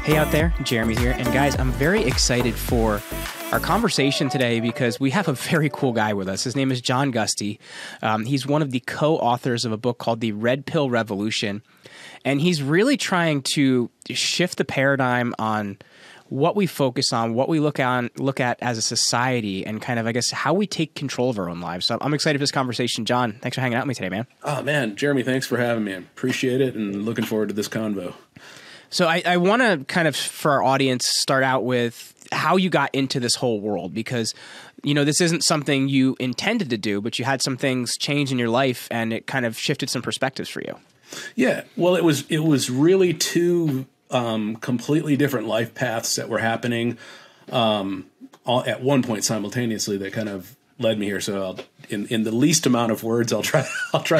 Hey out there, Jeremy here. And guys, I'm very excited for our conversation today because we have a very cool guy with us. His name is John Gusty. He's one of the co-authors of a book called The Red Pill Revolution. And he's really trying to shift the paradigm on what we focus on, what we look at as a society, and kind of, I guess, how we take control of our own lives. So I'm excited for this conversation. John, thanks for hanging out with me today, man. Oh, man. Jeremy, thanks for having me. I appreciate it and looking forward to this convo. So I want to kind of, for our audience, start out with how you got into this whole world, because, you know, this isn't something you intended to do, but you had some things change in your life and it kind of shifted some perspectives for you. Yeah. Well, it was really two completely different life paths that were happening all at one point simultaneously that kind of led me here. So in the least amount of words, I'll try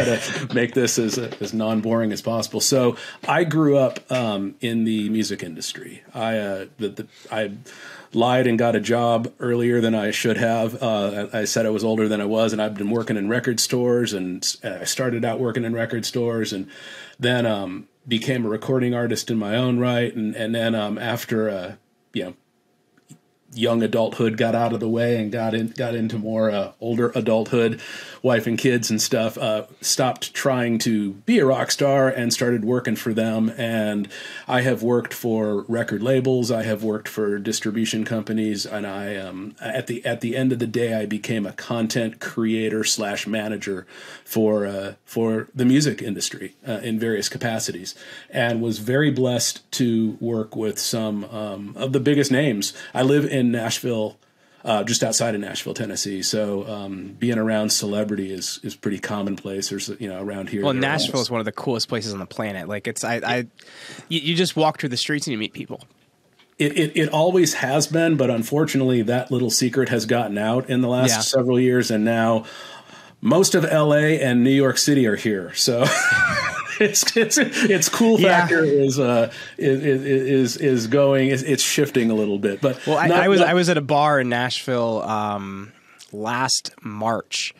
to make this as non-boring as possible. So I grew up in the music industry. I lied and got a job earlier than I should have. I said I was older than I was, and I've been working in record stores, and I started out working in record stores, and then became a recording artist in my own right, and then after young adulthood got out of the way and got into more older adulthood, wife and kids and stuff, stopped trying to be a rock star and started working for them. And I have worked for record labels. I have worked for distribution companies. And I, at the end of the day, I became a content creator / manager for the music industry in various capacities, and was very blessed to work with some of the biggest names. I live in Nashville, just outside of Nashville, Tennessee. So being around celebrity is pretty commonplace. There's, around here. Well, Nashville is one of the coolest places on the planet. Like you just walk through the streets and you meet people. It always has been, but unfortunately that little secret has gotten out in the last several years, and now most of LA and New York City are here. So its cool factor is going. It's shifting a little bit. But I was at a bar in Nashville last March,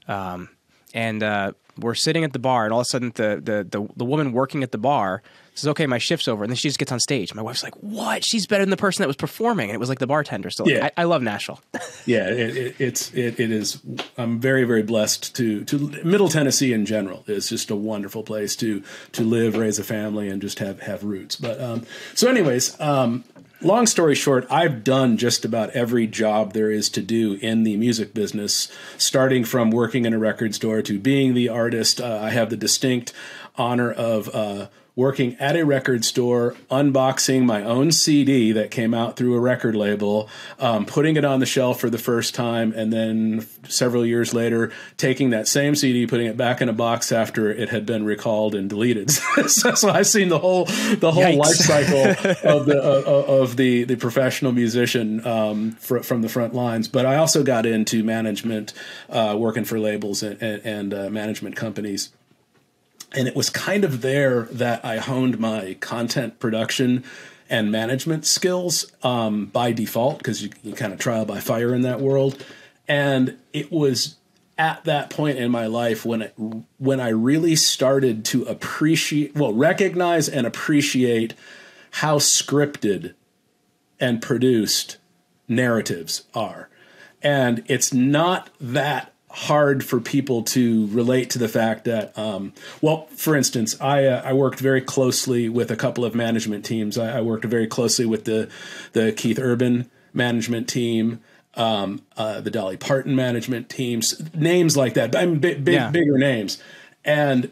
and we're sitting at the bar, and all of a sudden the woman working at the bar says, "Okay, my shift's over," and then she just gets on stage. My wife's like, "What? She's better than the person that was performing," and it was like the bartender. So I love Nashville. Yeah, it is. I'm very, very blessed to Middle Tennessee in general. It's just a wonderful place to live, raise a family, and just have roots. But so anyways. Long story short, I've done just about every job there is to do in the music business, starting from working in a record store to being the artist. I have the distinct honor of working at a record store, unboxing my own CD that came out through a record label, putting it on the shelf for the first time, and then several years later, taking that same CD, putting it back in a box after it had been recalled and deleted. So I've seen the whole life cycle of the professional musician from the front lines. But I also got into management, working for labels and management companies. And it was kind of there that I honed my content production and management skills by default, because you kind of trial by fire in that world. And it was at that point in my life when I really started to recognize and appreciate how scripted and produced narratives are. And it's not that hard for people to relate to the fact that, for instance, I worked very closely with a couple of management teams. I worked very closely with the Keith Urban management team, the Dolly Parton management teams, names like that. I mean, bigger names. And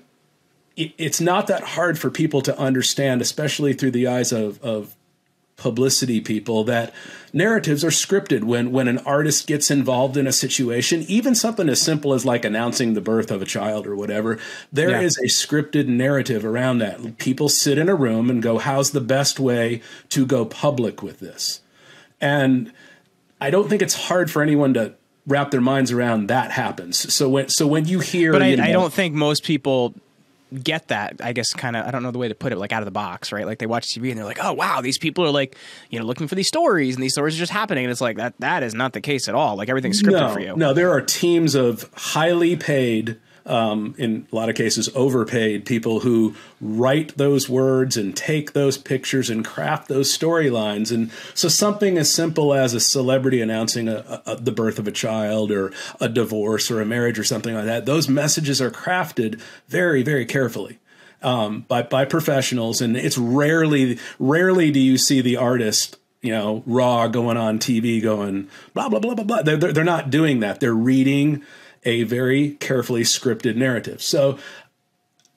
it's not that hard for people to understand, especially through the eyes of publicity people, that narratives are scripted. When an artist gets involved in a situation, even something as simple as like announcing the birth of a child or whatever, there is a scripted narrative around that. People sit in a room and go, how's the best way to go public with this? And I don't think it's hard for anyone to wrap their minds around that happens. So when you hear, but I don't think most people get that, I guess, kind of, I don't know the way to put it, like out of the box, right? Like they watch TV and they're like, oh wow, these people are like, looking for these stories, and these stories are just happening. And it's like, that is not the case at all. Like everything's scripted for you. No, there are teams of highly paid in a lot of cases, overpaid people who write those words and take those pictures and craft those storylines. And so something as simple as a celebrity announcing the birth of a child or a divorce or a marriage or something like that, those messages are crafted very, very carefully by professionals. And it's rarely do you see the artist, raw going on TV going blah, blah, blah, blah, blah. They're not doing that. They're reading a very carefully scripted narrative. So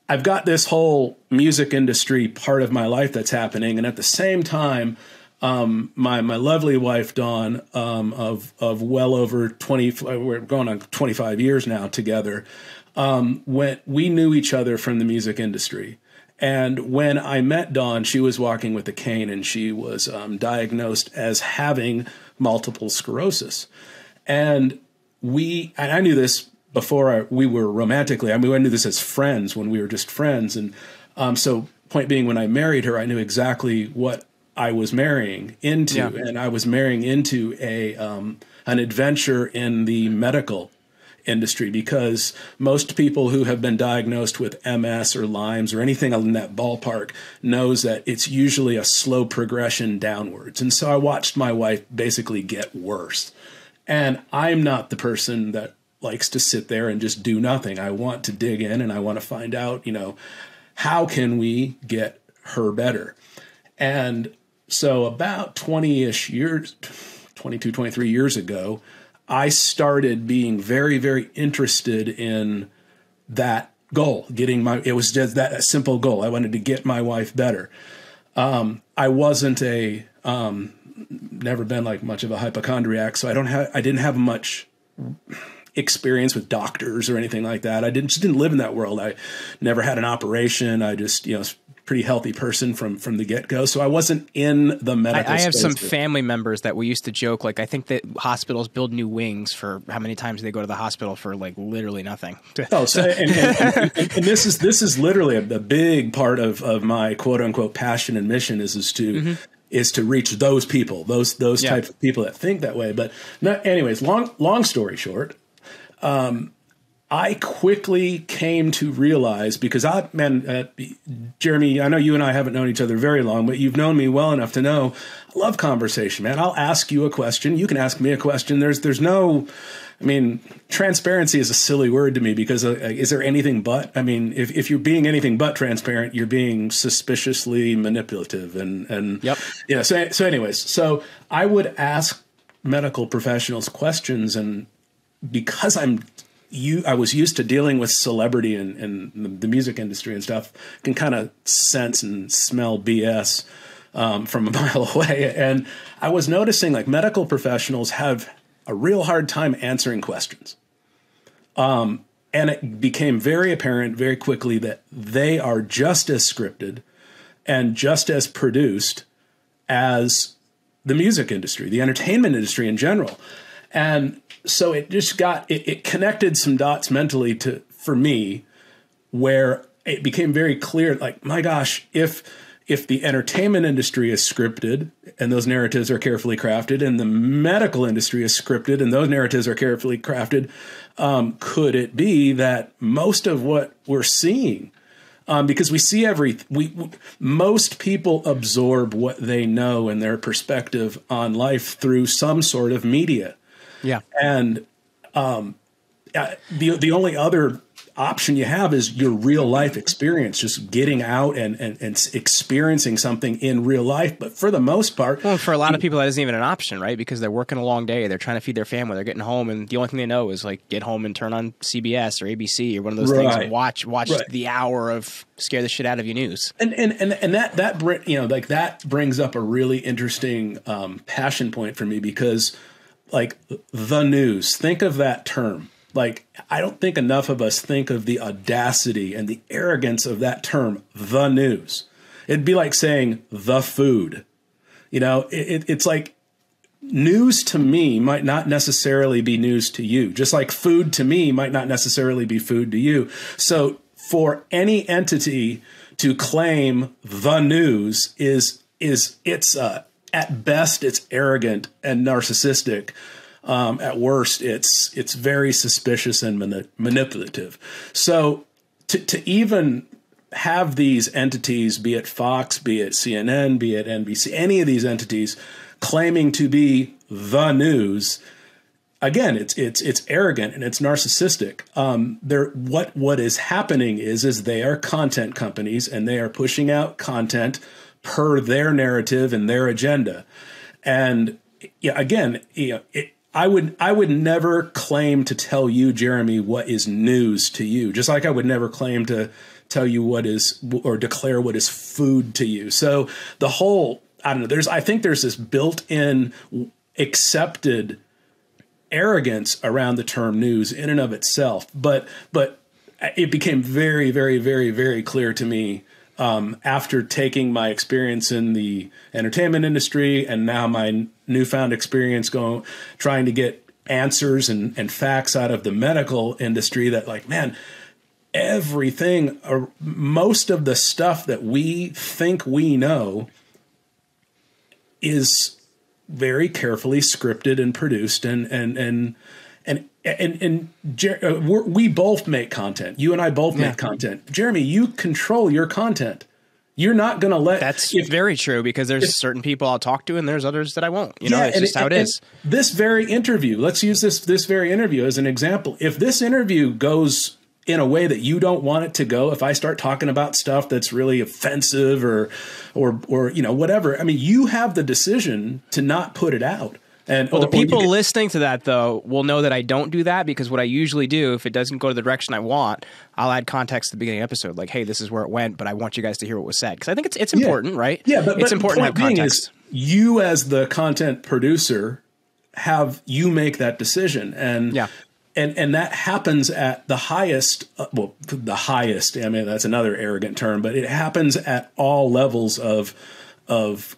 I've got this whole music industry part of my life that's happening. And at the same time, my lovely wife, Dawn, of well over 20, we're going on 25 years now together, when we knew each other from the music industry. And when I met Dawn, she was walking with a cane, and she was diagnosed as having multiple sclerosis. And I knew this before we were romantically. I knew this as friends when we were just friends. And so point being, when I married her, I knew exactly what I was marrying into. Yeah. And I was marrying into an adventure in the medical industry, because most people who have been diagnosed with MS or Lyme's or anything in that ballpark knows that it's usually a slow progression downwards. And so I watched my wife basically get worse. And I'm not the person that likes to sit there and just do nothing. I want to dig in, and I want to find out, how can we get her better? And so about 20-ish years, 22, 23 years ago, I started being very, very interested in that goal, it was just that simple goal. I wanted to get my wife better. I wasn't never been like much of a hypochondriac, so I didn't have much experience with doctors or anything like that. I didn't live in that world. I never had an operation. I just, pretty healthy person from the get-go. So I wasn't in the medical I have some family members that we used to joke, like, I think that hospitals build new wings for how many times they go to the hospital for like literally nothing. Oh, so and this is literally a big part of my quote unquote passion and mission is to reach those people, those types of people that think that way. But anyways, long story short, I quickly came to realize, because Jeremy, I know you and I haven't known each other very long, but you've known me well enough to know I love conversation, man. I'll ask you a question. You can ask me a question. There's no, transparency is a silly word to me, because is there anything but? If you're being anything but transparent, you're being suspiciously manipulative. And yep. Yeah. So anyways, so I would ask medical professionals questions, and because I was used to dealing with celebrity and the music industry and stuff, can kind of sense and smell BS from a mile away. And I was noticing like medical professionals have a real hard time answering questions. And it became very apparent very quickly that they are just as scripted and just as produced as the music industry, the entertainment industry in general. And so it just it connected some dots mentally for me, where it became very clear, like, my gosh, if the entertainment industry is scripted and those narratives are carefully crafted, and the medical industry is scripted and those narratives are carefully crafted, could it be that most of what we're seeing, because we see most people absorb what they know and their perspective on life through some sort of media. Yeah. And the only other option you have is your real life experience, just getting out and experiencing something in real life. But for the most part, well, for a lot of people, that isn't even an option, right? Because they're working a long day. They're trying to feed their family. They're getting home, and the only thing they know is like get home and turn on CBS or ABC or one of those things and watch the hour of scare the shit out of you news. And that brings up a really interesting passion point for me, because like the news, think of that term. Like, I don't think enough of us think of the audacity and the arrogance of that term, the news. It'd be like saying the food. It's like news to me might not necessarily be news to you, just like food to me might not necessarily be food to you. So for any entity to claim the news it's at best, it's arrogant and narcissistic. At worst, it's very suspicious and manipulative. So to even have these entities, be it Fox, be it CNN, be it NBC, any of these entities claiming to be the news, again, it's arrogant and it's narcissistic. What is happening is they are content companies and they are pushing out content per their narrative and their agenda. And yeah, again, I would never claim to tell you, Jeremy, what is news to you, just like I would never claim to tell you what is, or declare what is food to you. So the whole, I don't know, I think there's this built-in accepted arrogance around the term news in and of itself. But it became very, very, very, very clear to me after taking my experience in the entertainment industry and now my newfound experience trying to get answers and facts out of the medical industry, that like, man, everything, most of the stuff that we think we know is very carefully scripted and produced, and we both make content. You and I both make content. Jeremy, you control your content. You're not going to let. That's very true, because there's certain people I'll talk to and there's others that I won't. You know, it's just how it is. This very interview, let's use this very interview as an example. If this interview goes in a way that you don't want it to go, if I start talking about stuff that's really offensive or you know, whatever, I mean, you have the decision to not put it out. And the people listening to that, though, will know that I don't do that, because what I usually do, if it doesn't go to the direction I want, I'll add context at the beginning of the episode, like, hey, this is where it went, but I want you guys to hear what was said, because I think it's important, right? Yeah, but it's important to have context. You as the content producer you make that decision, and And that happens at the highest, the highest, I mean, that's another arrogant term, but it happens at all levels of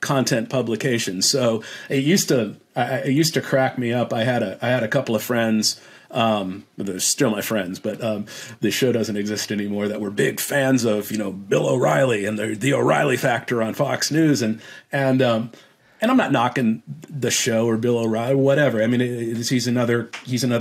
content publication. So it used to crack me up. I had a couple of friends, they're still my friends, but the show doesn't exist anymore, that were big fans of, you know, Bill O'Reilly and the O'Reilly Factor on Fox News. And I'm not knocking the show or Bill O'Reilly, whatever. I mean, he's another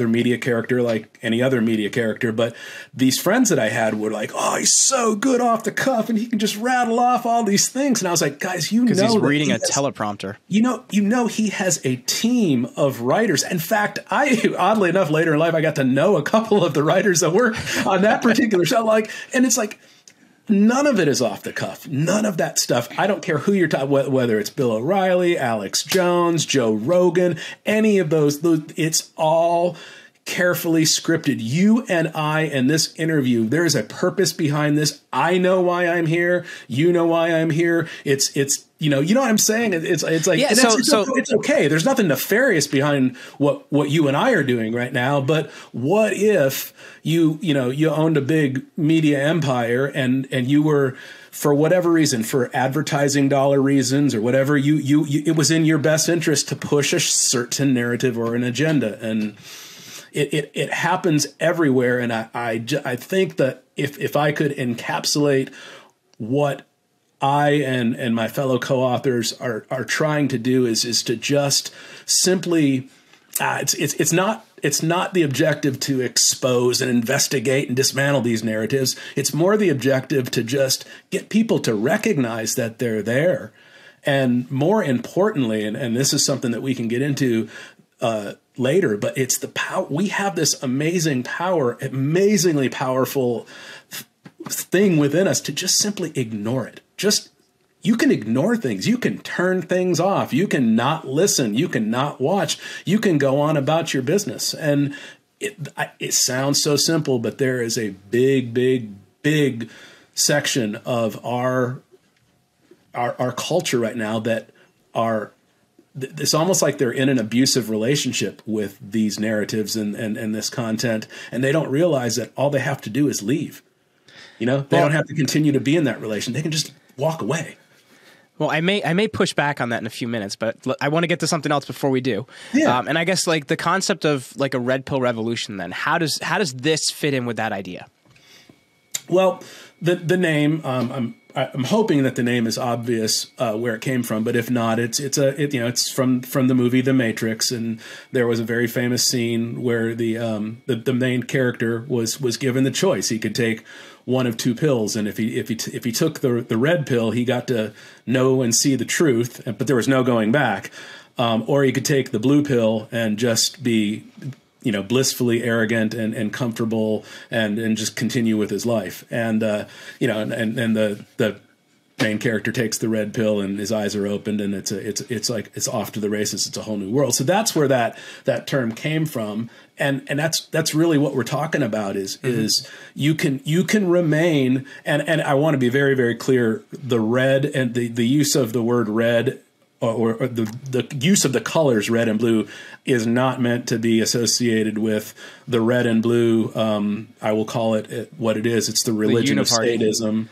media character like any other media character. But these friends that I had were like, "Oh, he's so good off the cuff, and he can just rattle off all these things." And I was like, "Guys, you know, because he's reading a teleprompter. You know, he has a team of writers. In fact, oddly enough, later in life, I got to know a couple of the writers that work on that particular show. And it's like, none of it is off the cuff. None of that stuff. I don't care who you're talking, whether it's Bill O'Reilly, Alex Jones, Joe Rogan, any of those. It's all carefully scripted. You and I in this interview, there is a purpose behind this. I know why I'm here. You know why I'm here. It's you know what I'm saying? It's like, yeah, it's okay. There's nothing nefarious behind what you and I are doing right now. But what if you owned a big media empire and you were, for whatever reason, for advertising dollar reasons or whatever, it was in your best interest to push a certain narrative or an agenda, and it happens everywhere. And I think that if I could encapsulate what I and my fellow co-authors are trying to do is to just simply, it's not the objective to expose and investigate and dismantle these narratives. It's more the objective to just get people to recognize that they're there. And more importantly, and this is something that we can get into later, but it's the power. We have this amazingly powerful thing within us to just simply ignore it. You can ignore things. You can turn things off. You can not listen. You can not watch. You can go on about your business. And it sounds so simple, but there is a big, big, big section of our culture right now that it's almost like they're in an abusive relationship with these narratives and this content, and they don't realize that all they have to do is leave. You know, they don't have to continue to be in that relation. They can just walk away. Well, I may push back on that in a few minutes, but I want to get to something else before we do. Yeah. And I guess like the concept of like a red pill revolution, then how does this fit in with that idea? Well, the name, I'm hoping that the name is obvious where it came from, but if not, it's from the movie The Matrix, and there was a very famous scene where the main character was given the choice. He could take one of two pills, and if he took the red pill, he got to know and see the truth, but there was no going back. Or he could take the blue pill and just be, blissfully arrogant and comfortable and just continue with his life. And, and the main character takes the red pill and his eyes are opened and it's off to the races. It's a whole new world. So that's where that term came from. And that's really what we're talking about is you can remain. And I want to be very, very clear. The red and the use of the word red or the use of the colors red and blue is not meant to be associated with the red and blue. I will call it what it is. It's the religion of statism.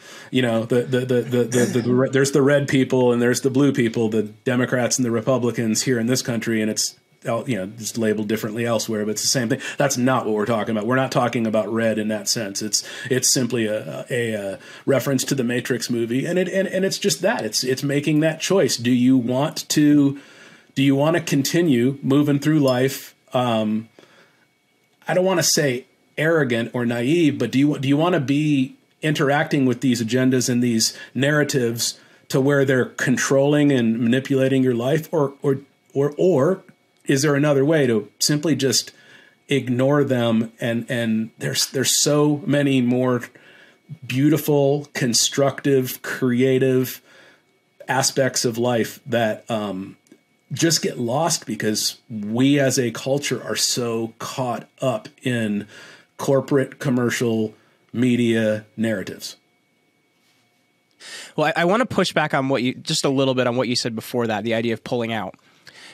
There's the red people and there's the blue people, the Democrats and the Republicans here in this country, and it's just labeled differently elsewhere, but it's the same thing. That's not what we're talking about. We're not talking about red in that sense. It's simply a reference to the Matrix movie, and it's just that. It's making that choice. Do you want to continue moving through life? I don't want to say arrogant or naive, but do you want to be interacting with these agendas and these narratives to where they're controlling and manipulating your life, or is there another way to simply just ignore them? And there's so many more beautiful, constructive, creative aspects of life that just get lost because we as a culture are so caught up in corporate, commercial, media narratives. Well, I want to push back on just a little bit on what you said before that, the idea of pulling out.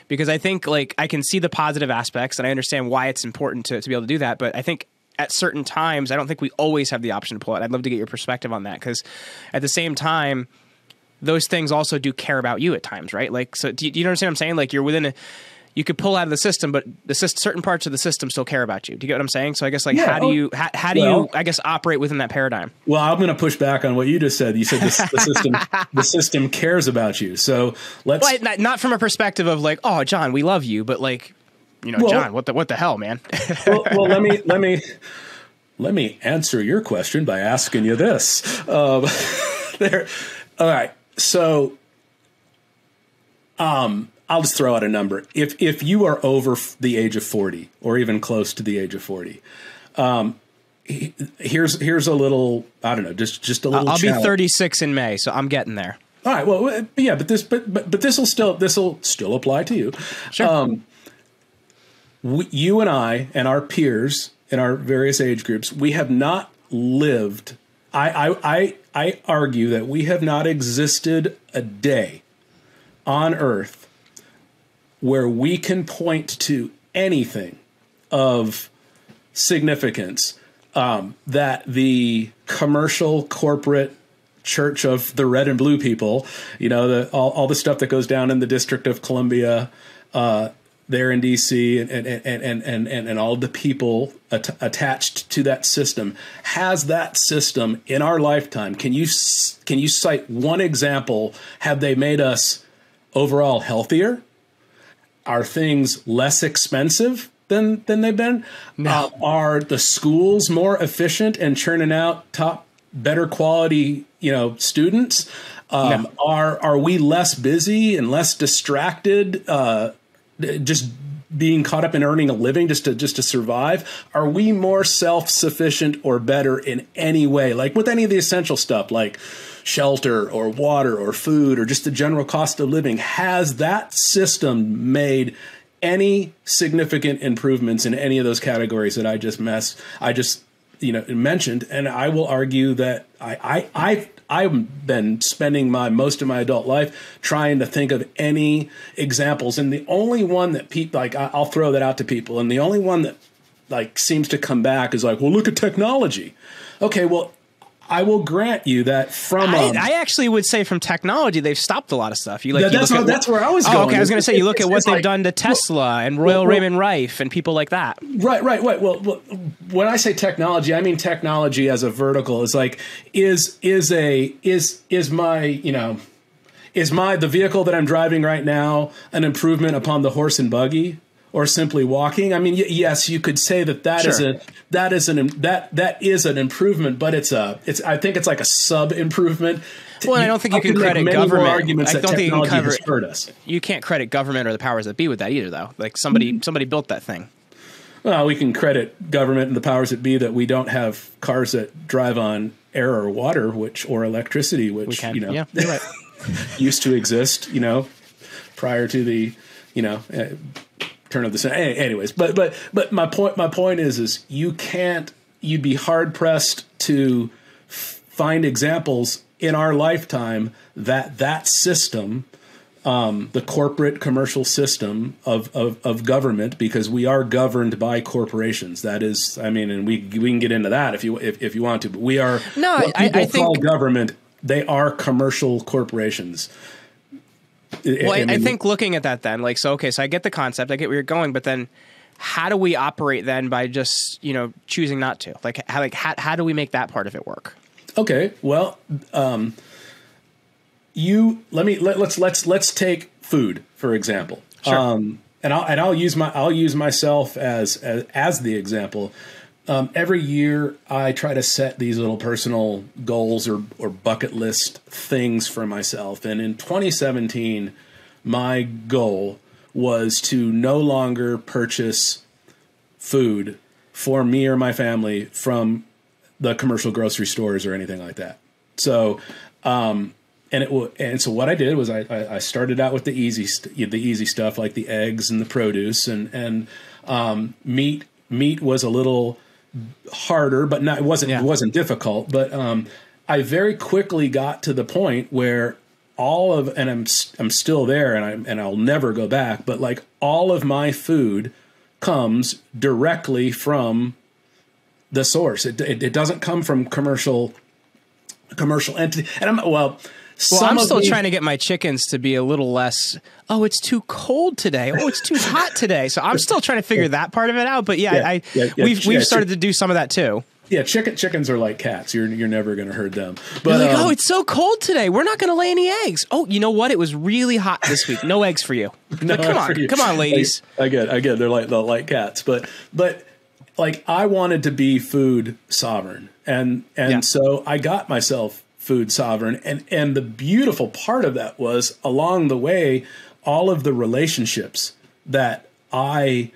Because I think I can see the positive aspects and I understand why it's important to be able to do that. But I think at certain times, I don't think we always have the option to pull out. I'd love to get your perspective on that, because at the same time, those things also do care about you at times, right? So do you understand what I'm saying? You're you could pull out of the system, but certain parts of the system still care about you. Do you get what I'm saying? So I guess how do you I guess operate within that paradigm? Well, I'm going to push back on what you just said. You said the system cares about you. So let's not from a perspective of oh, John, we love you, but John, what the hell, man? well, let me answer your question by asking you this. All right. So, I'll just throw out a number. If you are over the age of 40 or even close to the age of 40, here's a little, I don't know, just a little. I'll be 36 in May, so I'm getting there. All right. Well, yeah, but this will still apply to you. Sure. You and I and our peers in our various age groups, we have not lived. I argue that we have not existed a day on Earth where we can point to anything of significance that the commercial corporate church of the red and blue people, all the stuff that goes down in the District of Columbia, there in DC, and all the people attached to that system, has that system in our lifetime. Can you cite one example? Have they made us overall healthier? Are things less expensive than they've been? No. Are the schools more efficient and churning out better quality, students? No. Are we less busy and less distracted? Just being caught up in earning a living just to survive? Are we more self-sufficient or better in any way? With any of the essential stuff, like shelter or water or food or just the general cost of living, has that system made any significant improvements in any of those categories that I just mentioned? And I will argue that I've been spending most of my adult life trying to think of any examples, and the only one that people I'll throw that out to people, and the only one that seems to come back is well, look at technology. Okay, well, I will grant you that from I actually would say from technology, they've stopped a lot of stuff. That's where I was going. Oh, okay. I was going to say, you look at what they've done to Tesla and Royal Raymond Rife and people like that. Right. Well, when I say technology, I mean technology as a vertical. Is like is the vehicle that I'm driving right now an improvement upon the horse and buggy, or simply walking? I mean, yes, you could say that is an improvement, but I think it's like a sub improvement. Well, I don't think you can credit government. Arguments that technology has hurt us. You can't credit government or the powers that be with that either, though. Like somebody built that thing. Well, we can credit government and the powers that be that we don't have cars that drive on air or water, or electricity, which Yeah, you're right. used to exist, prior to the, turn of the century. Anyways, but my point is you'd be hard pressed to find examples in our lifetime that system, the corporate commercial system of government, because we are governed by corporations. That is, I mean, and we can get into that if you want to, but we are I think government. They are commercial corporations. Well, I think looking at that then, like, so I get the concept, I get where you're going, but then how do we operate then by just, choosing not to? How do we make that part of it work? Okay, well, let's take food for example. Sure. And I'll use myself as the example. Every year I try to set these little personal goals or bucket list things for myself. And in 2017, my goal was to no longer purchase food for me or my family from the commercial grocery stores or anything like that. So, so what I did was I started out with the easy stuff, like the eggs and the produce, and meat was a little harder, but it wasn't difficult. But I very quickly got to the point where and I'm still there, and I'll never go back. But like all of my food comes directly from the source. It doesn't come from commercial entity. And I'm still trying to get my chickens to be a little less, oh, it's too cold today. Oh, it's too hot today. So I'm still trying to figure that part of it out. But we've started to do some of that too. Yeah, chickens are like cats. You're never going to hurt them. But like, oh, it's so cold today. We're not going to lay any eggs. Oh, you know what? It was really hot this week. No eggs for you. No, like, come on, ladies. I get. They're like cats. But like I wanted to be food sovereign, and so I got myself food sovereign, and the beautiful part of that was along the way, all of the relationships that I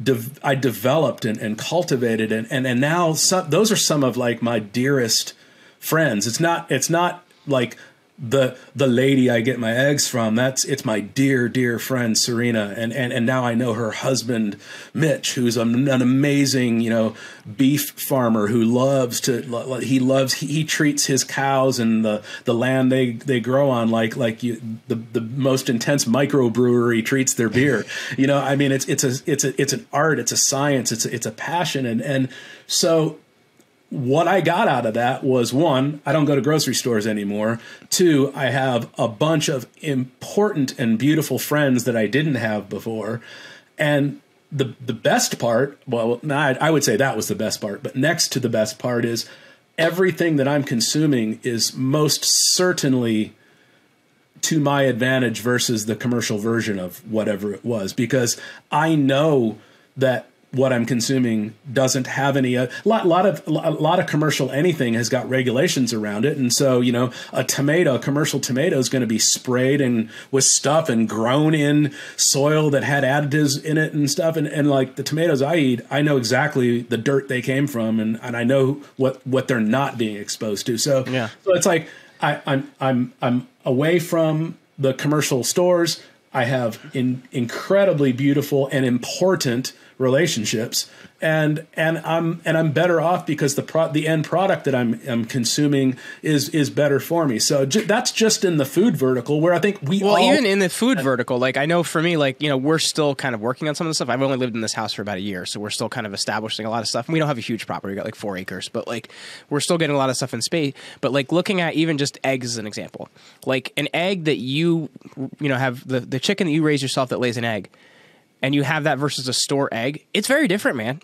developed and cultivated, and now those are some of like my dearest friends. It's not like the lady I get my eggs from. It's my dear friend Serena, and now I know her husband Mitch, who's an amazing beef farmer who he treats his cows and the land they grow on like the most intense microbrewery treats their beer. I mean it's an art, it's a science, it's a passion, and so. What I got out of that was, one, I don't go to grocery stores anymore. Two, I have a bunch of important and beautiful friends that I didn't have before. And the best part, I would say that was the best part, but next to the best part is everything that I'm consuming is most certainly to my advantage versus the commercial version of whatever it was, because I know that what I'm consuming doesn't have any a lot of commercial anything has got regulations around it, and so a commercial tomato is going to be sprayed and with stuff and grown in soil that had additives in it and stuff, and like the tomatoes I eat, I know exactly the dirt they came from, and I know what they're not being exposed to. So it's like I'm away from the commercial stores. I have incredibly beautiful and important relationships, and I'm better off because the end product that I'm consuming is better for me. So that's just in the food vertical, where I think even in the food vertical, like I know for me, like, you know, we're still kind of working on some of the stuff. I've only lived in this house for about a year, so we're still kind of establishing a lot of stuff. And we don't have a huge property; we got like 4 acres, but like we're still getting a lot of stuff in space. But like looking at even just eggs as an example, like an egg that you know have the chicken that you raise yourself that lays an egg, and you have that versus a store egg, it's very different, man.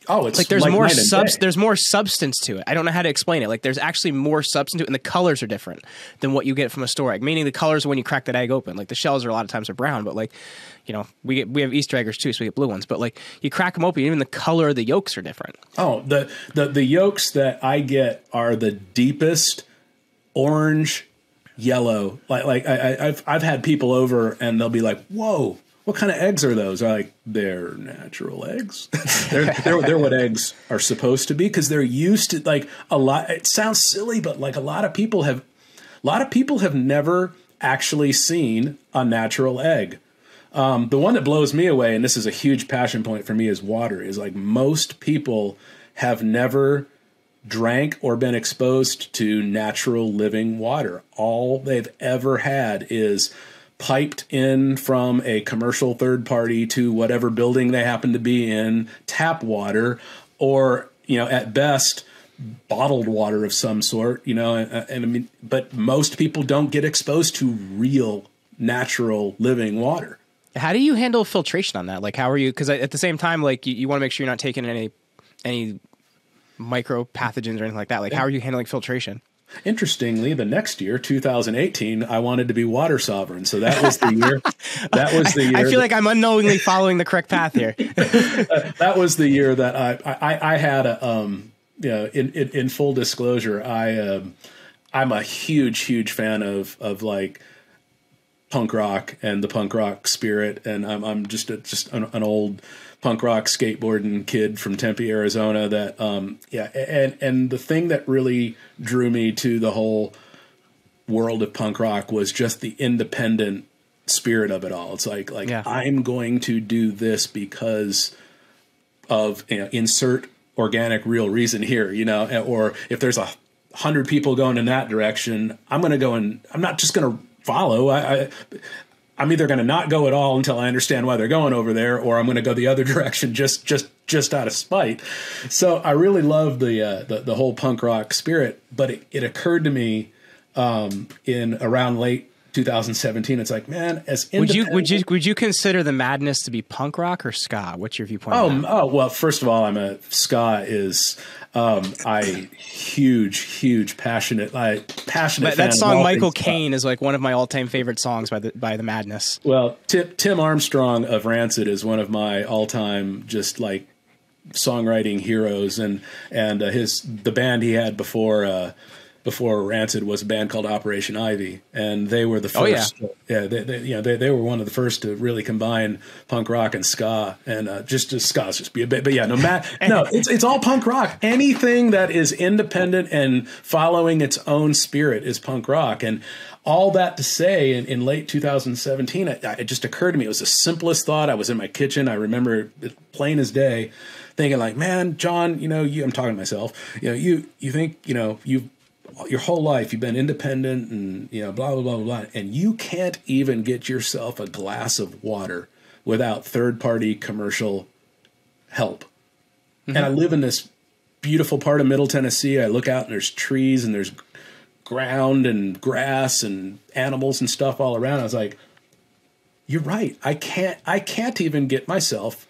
Oh, it's like there's more substance to it. I don't know how to explain it. Like there's actually more substance to it, and the colors are different than what you get from a store egg. Meaning the colors when you crack that egg open, like the shells are a lot of times are brown, but like, you know, we have Easter eggers too, so we get blue ones. But like you crack them open, even the color of the yolks are different. Oh, the yolks that I get are the deepest orange, yellow. Like I've had people over and they'll be like, "Whoa, what kind of eggs are those?" I'm like, "They're natural eggs. they're what eggs are supposed to be," because they're used to like a lot. It sounds silly, but like a lot of people have never actually seen a natural egg. The one that blows me away, and this is a huge passion point for me, is water. Is like most people have never drank or been exposed to natural living water. All they've ever had is piped in from a commercial third party to whatever building they happen to be in, tap water, or, you know, at best, bottled water of some sort, you know, and I mean, but most people don't get exposed to real, natural living water. How do you handle filtration on that? Like, how are you? Because at the same time, like, you want to make sure you're not taking any micro pathogens or anything like that. Like, how are you handling filtration? Interestingly, the next year, 2018, I wanted to be water sovereign. So that was the year. That was the year. I feel like I'm unknowingly following the correct path here. That was the year that I had a, you know, in full disclosure, I'm a huge fan of like punk rock and the punk rock spirit. And I'm just an old punk rock skateboarding kid from Tempe, Arizona that, and the thing that really drew me to the whole world of punk rock was just the independent spirit of it all. It's like, I'm going to do this because of, you know, insert organic real reason here, you know, or if there's 100 people going in that direction, I'm going to go and I'm not just going to follow. I'm either going to not go at all until I understand why they're going over there, or I'm going to go the other direction just out of spite. So I really love the whole punk rock spirit, but it occurred to me in around late 2017. It's like, man, as would you consider the madness to be punk rock or ska? What's your viewpoint? Oh, well, first of all, ska is huge passionate that song Michael Caine is like one of my all-time favorite songs by the Madness. Well, Tim Armstrong of Rancid is one of my all-time just like songwriting heroes, and the band he had before Rancid was a band called Operation Ivy, and they were the first. Oh, yeah. They were one of the first to really combine punk rock and ska, and just ska's just be a bit. But yeah, it's all punk rock. Anything that is independent and following its own spirit is punk rock. And all that to say, in late 2017, it just occurred to me. It was the simplest thought. I was in my kitchen. I remember it plain as day, thinking like, man, John, you know, I'm talking to myself. You know, you think, you know, your whole life you've been independent and, you know, blah, blah, blah, blah, and you can't even get yourself a glass of water without third-party commercial help. Mm-hmm. And I live in this beautiful part of Middle Tennessee. I look out and there's trees and there's ground and grass and animals and stuff all around. I was like, you're right. I can't even get myself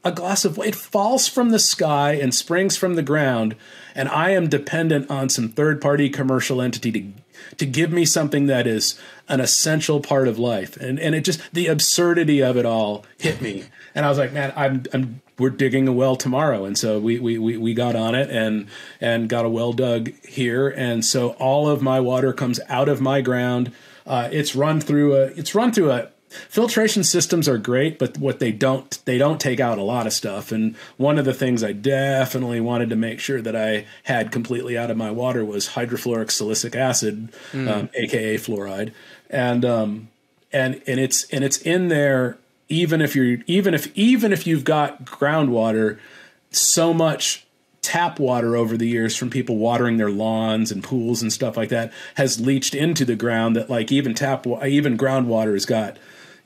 a glass of water. It falls from the sky and springs from the ground, and I am dependent on some third-party commercial entity to give me something that is an essential part of life. And it just, the absurdity of it all hit me. And I was like, man, we're digging a well tomorrow. And so we got on it and got a well dug here. And so all of my water comes out of my ground. It's run through a filtration systems are great, but what they don't take out a lot of stuff. And one of the things I definitely wanted to make sure that I had completely out of my water was hydrofluoric silicic acid, aka fluoride, and it's in there even if you've got groundwater, so much tap water over the years from people watering their lawns and pools and stuff like that has leached into the ground that like even groundwater has got,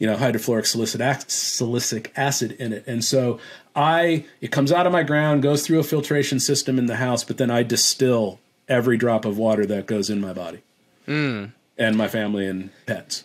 hydrofluoric silicic acid in it. And so it comes out of my ground, goes through a filtration system in the house, but then I distill every drop of water that goes in my body and my family and pets.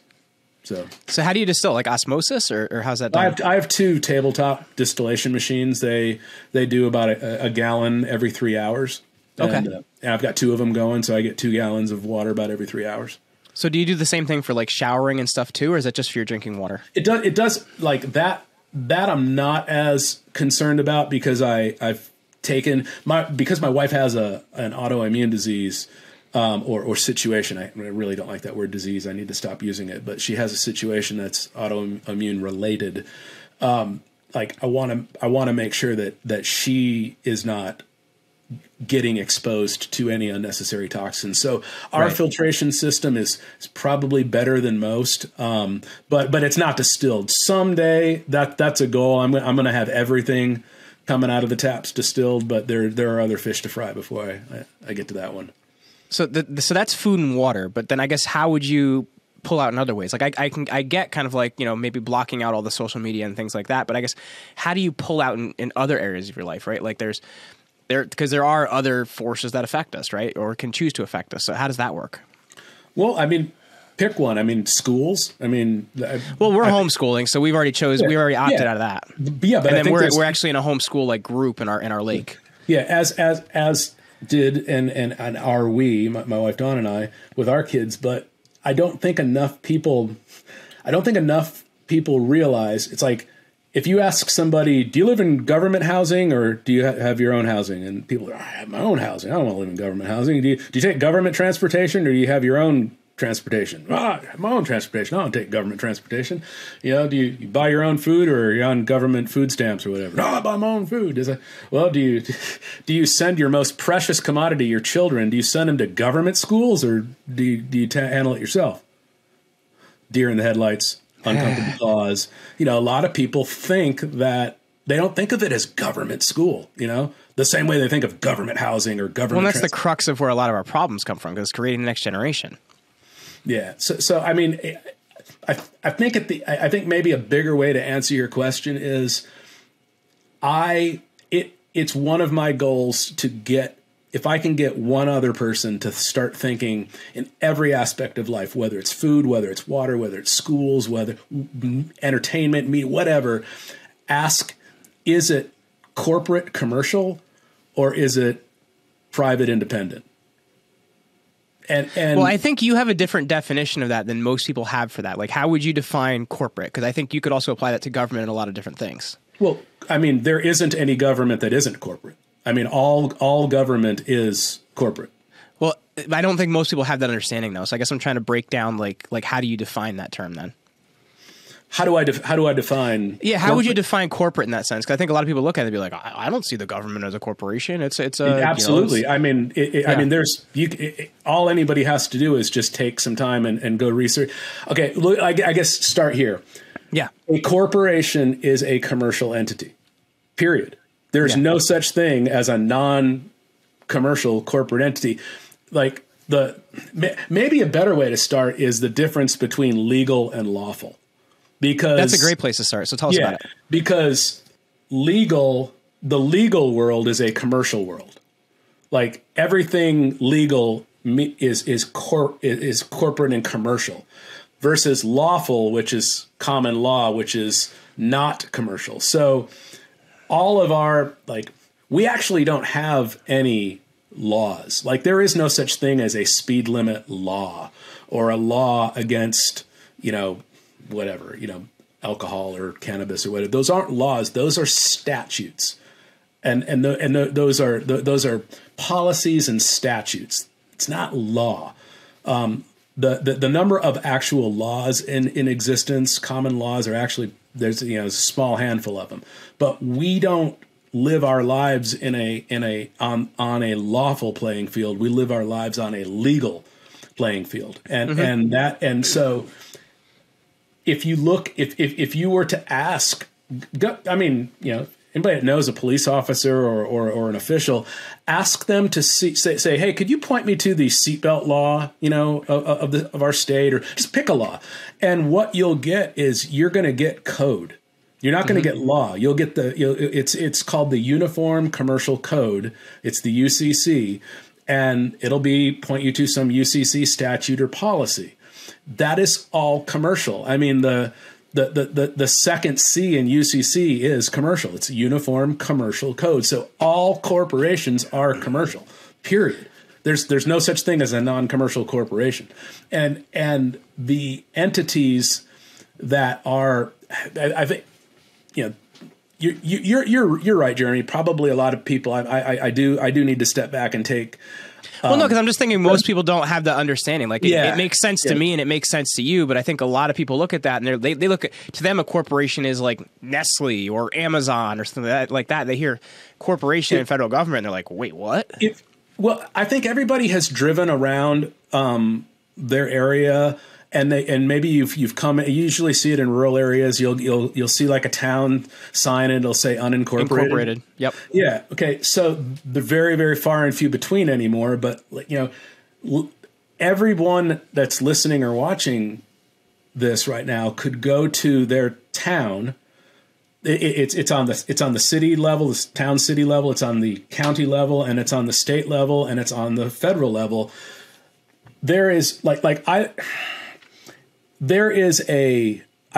So how do you distill? Like osmosis, or how's that done? I have 2 tabletop distillation machines. They do about a gallon every 3 hours. Okay. And I've got 2 of them going, so I get 2 gallons of water about every 3 hours. So do you do the same thing for like showering and stuff too, or is that just for your drinking water? It does like that. That I'm not as concerned about because I've taken because my wife has an autoimmune disease. Or situation. I really don't like that word disease. I need to stop using it. But she has a situation that's autoimmune related. Like I want to make sure that she is not getting exposed to any unnecessary toxins. So our filtration system is probably better than most. But it's not distilled. Someday that's a goal. I'm going to have everything coming out of the taps distilled. But there are other fish to fry before I get to that one. So so that's food and water, but then I guess how would you pull out in other ways? Like I get kind of like, maybe blocking out all the social media and things like that, but I guess how do you pull out in other areas of your life, right? Like because there are other forces that affect us, right? Or can choose to affect us. So how does that work? Well, I mean, pick one. I mean, schools. I mean, well, we're homeschooling, so we've already we already opted out of that. Yeah, but and then we're actually in a homeschool like group in our lake. Yeah, as did and are we, my wife Dawn and I, with our kids, but I don't think enough people realize it's like if you ask somebody, do you live in government housing or do you have your own housing? And people are, I have my own housing. I don't want to live in government housing. Do you take government transportation or do you have your own transportation? I have my own transportation. I don't take government transportation. Do you buy your own food or are you on government food stamps or whatever? No, I buy my own food. Well, do you send your most precious commodity, your children, do you send them to government schools or do you handle it yourself? Deer in the headlights, uncomfortable cause. A lot of people think that they don't think of it as government school, the same way they think of government housing or government. Well, that's the crux of where a lot of our problems come from, because it's creating the next generation. Yeah. So I mean, I think maybe a bigger way to answer your question is it's one of my goals to get, if I can get one other person to start thinking in every aspect of life, whether it's food, whether it's water, whether it's schools, whether entertainment, media, whatever, ask, is it corporate commercial or is it private independent? And well, I think you have a different definition of that than most people have for that. Like, how would you define corporate? Because I think you could also apply that to government and a lot of different things. Well, I mean, there isn't any government that isn't corporate. I mean, all government is corporate. Well, I don't think most people have that understanding, though. So I guess I'm trying to break down, like how do you define that term then? How do I define? Yeah, how would you define corporate in that sense? Because I think a lot of people look at it and be like, I don't see the government as a corporation. It's absolutely. I mean, I mean, all anybody has to do is just take some time and go research. Okay, look, I guess start here. Yeah, a corporation is a commercial entity. Period. There's no such thing as a non-commercial corporate entity. Like maybe a better way to start is the difference between legal and lawful. Because that's a great place to start. So tell us about it. Because the legal world is a commercial world. Like everything legal is corporate and commercial, versus lawful, which is common law, which is not commercial. So all of our, we actually don't have any laws. Like there is no such thing as a speed limit law or a law against, whatever, alcohol or cannabis or whatever. Those aren't laws. Those are statutes. Those are policies and statutes. It's not law. The number of actual laws in existence, common laws, are actually, there's a small handful of them. But we don't live our lives on a lawful playing field. We live our lives on a legal playing field. So if you look, if you were to ask, I mean, anybody that knows a police officer or an official, ask them to say, hey, could you point me to the seatbelt law, of our state, or just pick a law. And what you'll get is you're going to get code. You're not going to get law. You'll get it's called the Uniform Commercial Code. It's the UCC, and it'll point you to some UCC statute or policy. That is all commercial. I mean, the second C in UCC is commercial. It's Uniform Commercial Code. So all corporations are commercial, period. There's no such thing as a non-commercial corporation. And the entities that are, I think, you're right, Jeremy. Probably a lot of people, I do need to step back and take. Well, no, because I'm just thinking most people don't have the understanding. Like, it makes sense to me and it makes sense to you, but I think a lot of people look at that and they look at, to them, a corporation is like Nestle or Amazon or something like that. They hear corporation and federal government and they're like, wait, what? Well, I think everybody has driven around their area, and maybe you've come. You usually see it in rural areas. You'll see like a town sign, and it'll say unincorporated. Incorporated. Yep. Yeah. Okay. So they're very, very far and few between anymore. But everyone that's listening or watching this right now could go to their town. It's on the city level, the town city level. It's on the county level, and it's on the state level, and it's on the federal level. There is I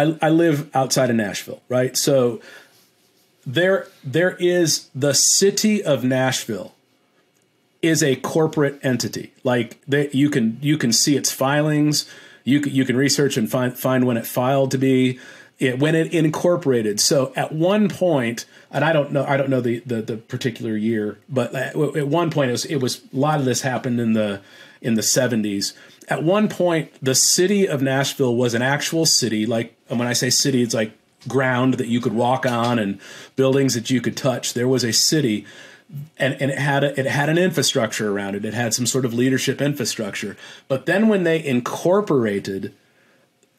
live outside of Nashville, right? So there is the city of Nashville is a corporate entity. Like you can see its filings, you can research and find when it filed to be, when it incorporated. So at one point, and I don't know the particular year, but at one point it was a lot of this happened in the 70s. At one point, the city of Nashville was an actual city. Like, when I say city, it's like ground that you could walk on and buildings that you could touch. There was a city, and it had an infrastructure around it. It had some sort of leadership infrastructure. But then when they incorporated,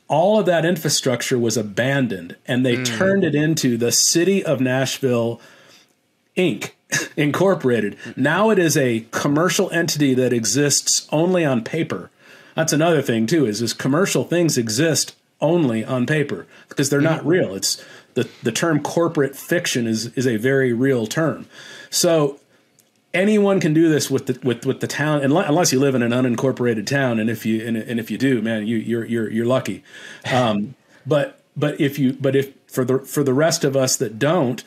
all of that infrastructure was abandoned, and they turned it into the City of Nashville, Inc., Incorporated. Now it is a commercial entity that exists only on paper. That's another thing too, is commercial things exist only on paper because they're not real. It's the term corporate fiction is a very real term. So anyone can do this with the town, unless you live in an unincorporated town, and if you do, man, you're lucky. But if for the rest of us that don't,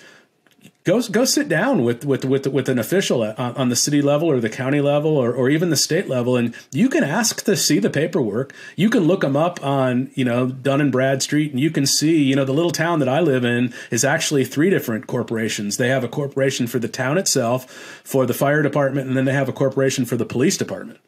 go sit down with an official on the city level or the county level or even the state level, and you can ask to see the paperwork. You can look them up on Dun and Bradstreet, and you can see the little town that I live in is actually 3 different corporations. They have a corporation for the town itself, for the fire department, and then they have a corporation for the police department.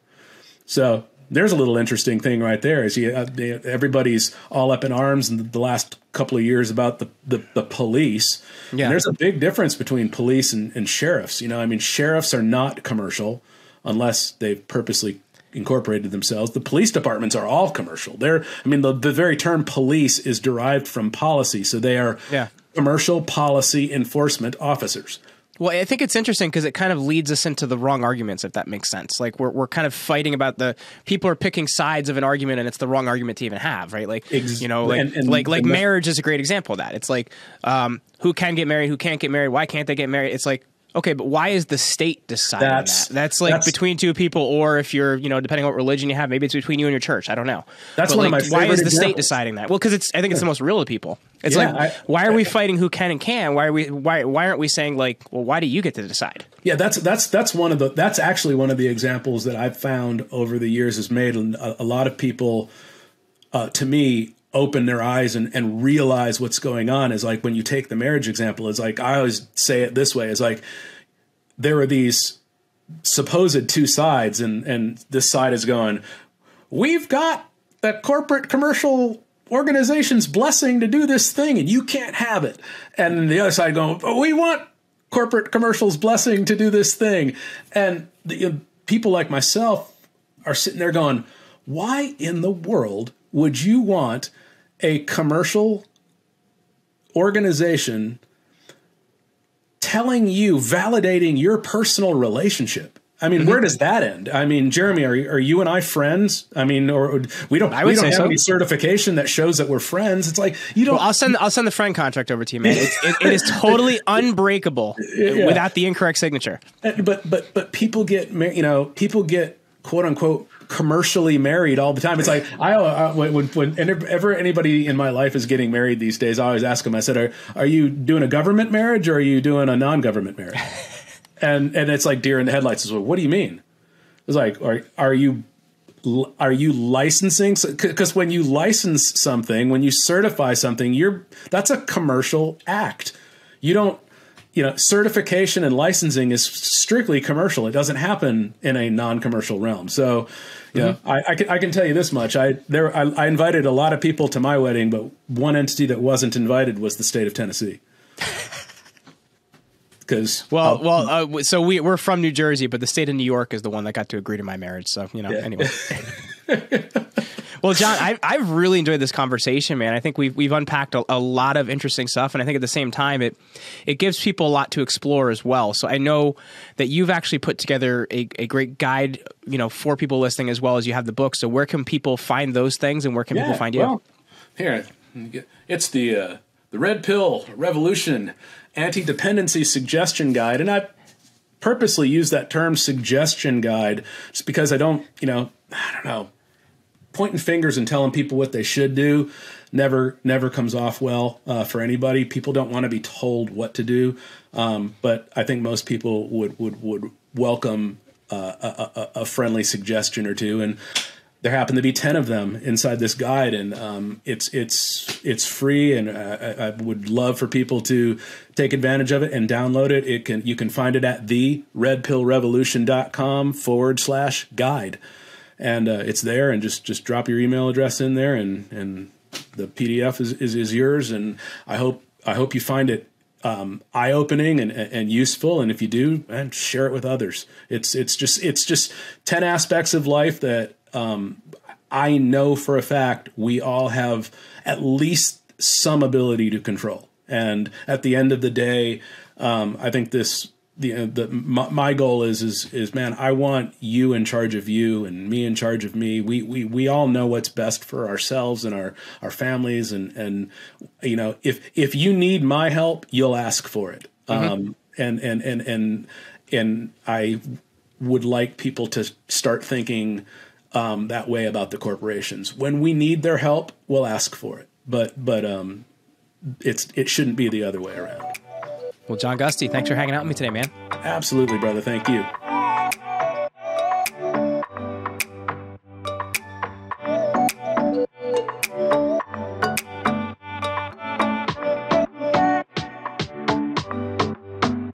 So there's a little interesting thing right there. Is everybody's all up in arms in the last couple of years about the police. Yeah. And there's a big difference between police and sheriffs. Sheriffs are not commercial unless they've purposely incorporated themselves. The police departments are all commercial. The very term police is derived from policy. So they are commercial policy enforcement officers. Well, I think it's interesting because it kind of leads us into the wrong arguments, if that makes sense. Like we're kind of fighting about people are picking sides of an argument, and it's the wrong argument to even have, right? Like marriage is a great example of that. It's like who can get married, who can't get married, why can't they get married? It's like, okay, but why is the state deciding that? That's between two people, or if you're, depending on what religion you have, maybe it's between you and your church. I don't know. That's one of my favorite Why is the examples. State deciding that? Well, because I think it's the most real to people. It's why are we fighting who can and can't? Why aren't we saying why do you get to decide? Yeah, that's actually one of the examples that I've found over the years has made a lot of people, to me, open their eyes and realize what's going on. Is like when you take the marriage example, it's like, I always say it this way, is like there are these supposed two sides, and this side is going, we've got the corporate commercial organization's blessing to do this thing and you can't have it. And the other side going, we want corporate commercial's blessing to do this thing. And people like myself are sitting there going, why in the world would you want a commercial organization telling you, validating your personal relationship. I mean, where does that end? I mean, Jeremy, are you and I friends? I mean, or we don't have any certification that shows that we're friends. It's like, you don't. Well, I'll send the friend contract over to you, man. It is totally unbreakable without the incorrect signature. But people get, people get quote unquote commercially married all the time. It's like, whenever anybody in my life is getting married these days, I always ask them, I said, are you doing a government marriage or are you doing a non-government marriage? And it's like deer in the headlights. Well, what do you mean? It's like, are you licensing? Because when you license something, when you certify something, that's a commercial act. You don't, certification and licensing is strictly commercial. It doesn't happen in a non-commercial realm. So, I can tell you this much. I invited a lot of people to my wedding, but one entity that wasn't invited was the state of Tennessee. So we're from New Jersey, but the state of New York is the one that got to agree to my marriage. So, anyway. Well, John, I've really enjoyed this conversation, man. I think we've unpacked a lot of interesting stuff. And I think at the same time, it gives people a lot to explore as well. So I know that you've actually put together a great guide, for people listening, as well as you have the book. So where can people find those things and where can people find you? Well, here, it's the Red Pill Revolution Anti-Dependency Suggestion Guide. And I purposely use that term suggestion guide just because I don't know, pointing fingers and telling people what they should do never comes off well for anybody. People don't want to be told what to do. But I think most people would welcome a friendly suggestion or two. And there happen to be 10 of them inside this guide, and it's free, and I would love for people to take advantage of it and download it. You can find it at theredpillrevolution.com/guide, and it's there. And just drop your email address in there, and the PDF is yours. And I hope you find it eye-opening and useful. And if you do, man, share it with others. It's just 10 aspects of life that I know for a fact we all have at least some ability to control. And at the end of the day, I think my goal is, man, I want you in charge of you and me in charge of me. We all know what's best for ourselves and our families. And if you need my help, you'll ask for it. And I would like people to start thinking that way about the corporations. When we need their help, we'll ask for it. But it shouldn't be the other way around. Well, John Gusty, thanks for hanging out with me today, man. Absolutely, brother. Thank you.